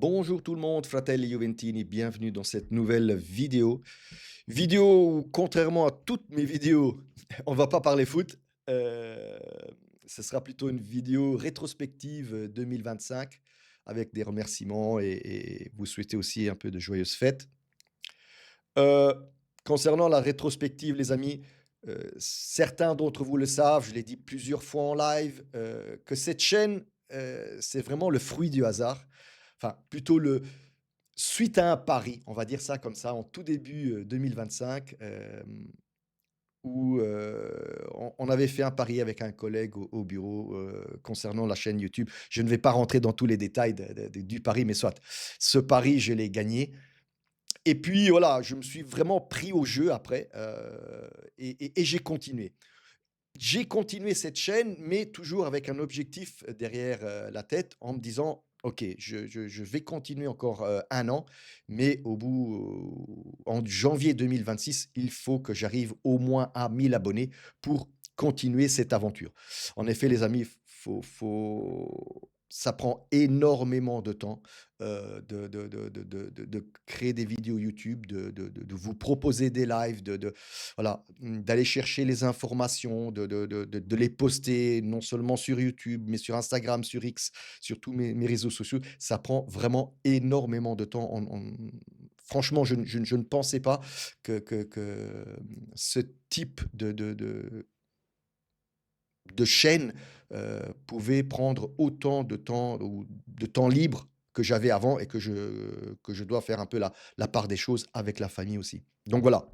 Bonjour tout le monde, Fratelli Juventini, bienvenue dans cette nouvelle vidéo. Vidéo où, contrairement à toutes mes vidéos, on va pas parler foot. Euh, Ce sera plutôt une vidéo rétrospective 2025 avec des remerciements et vous souhaiter aussi un peu de joyeuses fêtes. Euh, Concernant la rétrospective, les amis, certains d'entre vous le savent, je l'ai dit plusieurs fois en live, que cette chaîne, c'est vraiment le fruit du hasard. Enfin, plutôt suite à un pari, on va dire ça comme ça, en tout début 2025, où on avait fait un pari avec un collègue au bureau concernant la chaîne YouTube. Je ne vais pas rentrer dans tous les détails du pari, mais soit. Ce pari, je l'ai gagné. Et puis voilà, je me suis vraiment pris au jeu après et j'ai continué. J'ai continué cette chaîne, mais toujours avec un objectif derrière la tête en me disant, OK, je vais continuer encore 1 an, mais en janvier 2026, il faut que j'arrive au moins à 1000 abonnés pour continuer cette aventure. En effet, les amis, ça prend énormément de temps de créer des vidéos YouTube, de vous proposer des lives, voilà, d'aller chercher les informations, de les poster non seulement sur YouTube, mais sur Instagram, sur X, sur tous mes réseaux sociaux. Ça prend vraiment énormément de temps. Franchement, je ne pensais pas que ce type de chaîne pouvait prendre autant de temps ou de temps libre que j'avais avant et que je dois faire un peu la part des choses avec la famille aussi. Donc voilà,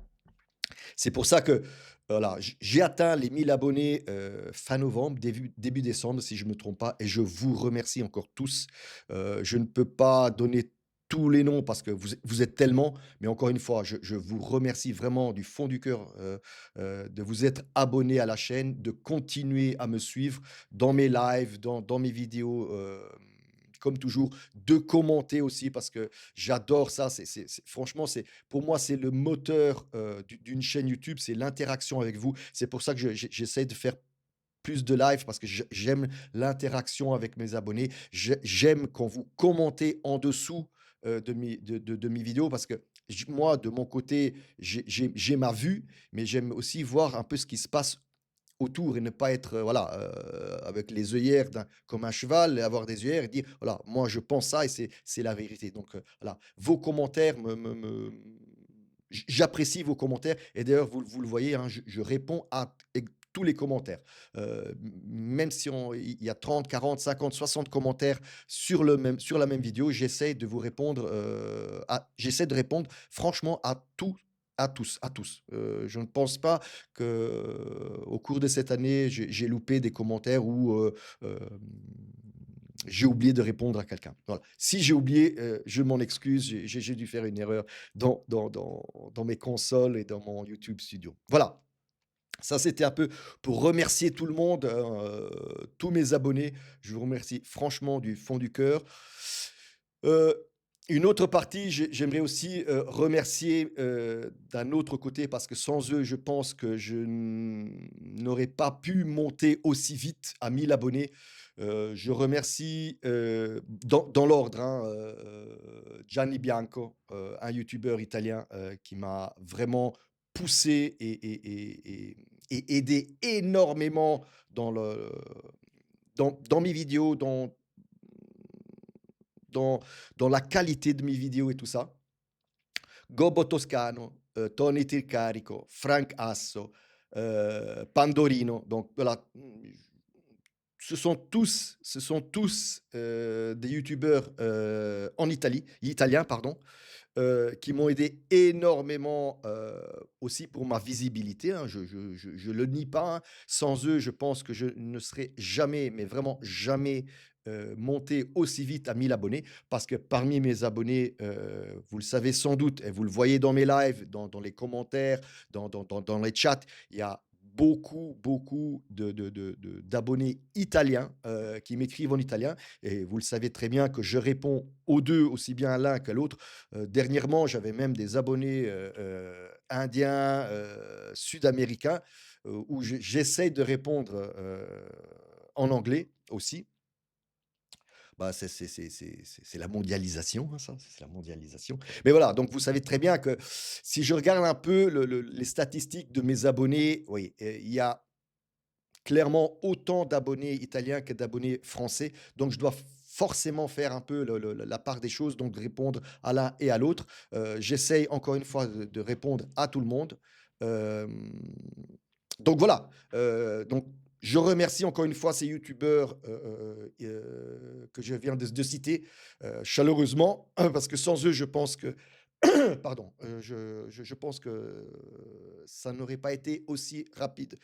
c'est pour ça que, voilà, j'ai atteint les 1000 abonnés, fin novembre, début décembre, si je ne me trompe pas, et je vous remercie encore tous. Je ne peux pas donner tous les noms parce que vous êtes tellement, mais encore une fois, je vous remercie vraiment du fond du cœur, de vous être abonnés à la chaîne, de continuer à me suivre dans mes lives, dans mes vidéos, comme toujours, de commenter aussi parce que j'adore ça. Franchement, pour moi, c'est le moteur d'une chaîne YouTube, c'est l'interaction avec vous. C'est pour ça que j'essaie de faire plus de live parce que j'aime l'interaction avec mes abonnés. J'aime quand vous commentez en dessous de mes vidéos parce que moi, de mon côté, j'ai ma vue, mais j'aime aussi voir un peu ce qui se passe autour et ne pas être, voilà, avec les œillères comme un cheval et avoir des œillères et dire: «Voilà, moi je pense ça et c'est la vérité». Donc, voilà, vos commentaires j'apprécie vos commentaires et d'ailleurs vous le voyez, hein, je réponds à tous les commentaires. Même si il y a 30, 40, 50, 60 commentaires sur la même vidéo, j'essaie de répondre franchement à tous. Je ne pense pas qu'au cours de cette année, j'ai loupé des commentaires où, j'ai oublié de répondre à quelqu'un. Voilà. Si j'ai oublié, je m'en excuse, j'ai dû faire une erreur dans mes consoles et dans mon YouTube Studio. Voilà, ça c'était un peu pour remercier tout le monde, tous mes abonnés. Je vous remercie franchement du fond du cœur. Heu, une autre partie, j'aimerais aussi, remercier, d'un autre côté parce que sans eux, je pense que je n'aurais pas pu monter aussi vite à 1000 abonnés. Je remercie, dans l'ordre, hein, Gianni Bianco, un youtubeur italien, qui m'a vraiment poussé et aidé énormément dans mes vidéos, dans dans la qualité de mes vidéos et tout ça. Gobbo Toscano, Tony Tircarico, Frank Asso, Pandorino, donc voilà, ce sont tous, des youtubeurs, en Italie italiens pardon, qui m'ont aidé énormément, aussi pour ma visibilité, hein. Je le nie pas, hein. Sans eux, je pense que je ne serais jamais, mais vraiment jamais, monté aussi vite à 1000 abonnés. Parce que parmi mes abonnés, vous le savez sans doute et vous le voyez dans mes lives, dans les commentaires, dans les chats, il y a beaucoup d'abonnés italiens, qui m'écrivent en italien et vous le savez très bien que je réponds aux 2 aussi bien à l'un qu'à l'autre. Dernièrement, j'avais même des abonnés, indiens, sud-américains, où j'essaie de répondre, en anglais aussi. Bah, c'est la mondialisation, hein, ça, c'est la mondialisation. Mais voilà, donc vous savez très bien que si je regarde un peu les statistiques de mes abonnés, oui, il y a clairement autant d'abonnés italiens que d'abonnés français. Donc je dois forcément faire un peu la part des choses, donc de répondre à l'un et à l'autre. J'essaye encore une fois de répondre à tout le monde. Hem, donc voilà, donc je remercie encore une fois ces youtubeurs, que je viens de citer, chaleureusement, parce que sans eux, je pense que pardon, je pense que ça n'aurait pas été aussi rapide,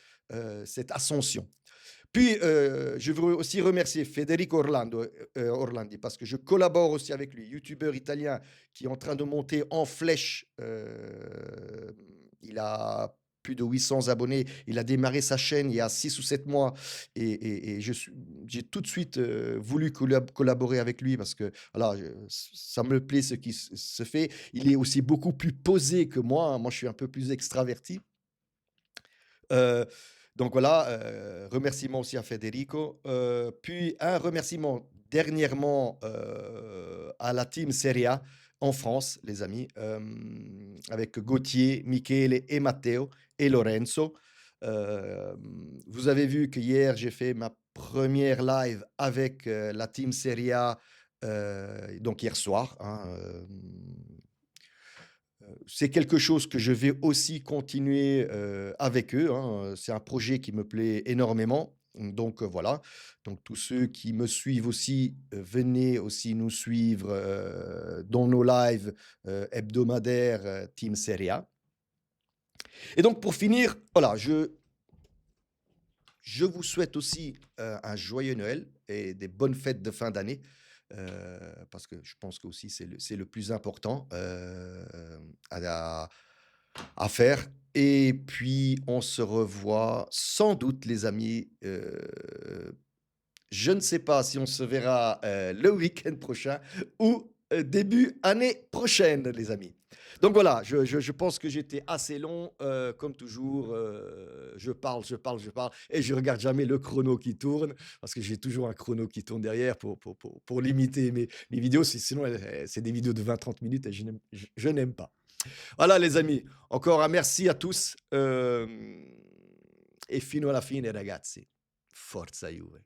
cette ascension. Puis, je veux aussi remercier Federico Orlandi parce que je collabore aussi avec lui, youtubeur italien qui est en train de monter en flèche. Il a plus de 800 abonnés. Il a démarré sa chaîne il y a 6 ou 7 mois et j'ai tout de suite, voulu collaborer avec lui parce que voilà, ça me plaît ce qui se fait. Il est aussi beaucoup plus posé que moi, hein. Moi, je suis un peu plus extraverti. Heu, donc voilà, remerciements aussi à Federico. Puis un remerciement dernièrement, à la team Serie A en France, les amis, avec Gauthier, Michele et Matteo et Lorenzo. Vous avez vu qu'hier, j'ai fait ma première live avec, la team Serie A, donc hier soir, hein, c'est quelque chose que je vais aussi continuer, avec eux, hein, c'est un projet qui me plaît énormément. Donc, voilà. Donc tous ceux qui me suivent aussi, venez aussi nous suivre, dans nos lives, hebdomadaires, Team Serie A. Et donc pour finir, voilà, je vous souhaite aussi, un joyeux Noël et des bonnes fêtes de fin d'année, parce que je pense qu'aussi c'est le plus important, à faire. Et puis on se revoit sans doute les amis, je ne sais pas si on se verra, le week-end prochain ou, début année prochaine les amis. Donc voilà, je pense que j'étais assez long, comme toujours, je parle, je parle, je parle et je regarde jamais le chrono qui tourne parce que j'ai toujours un chrono qui tourne derrière pour limiter mes vidéos, sinon c'est des vidéos de 20-30 minutes et je n'aime pas. Voilà les amis, encore un merci à tous, e fino alla fine ragazzi. Forza Juve.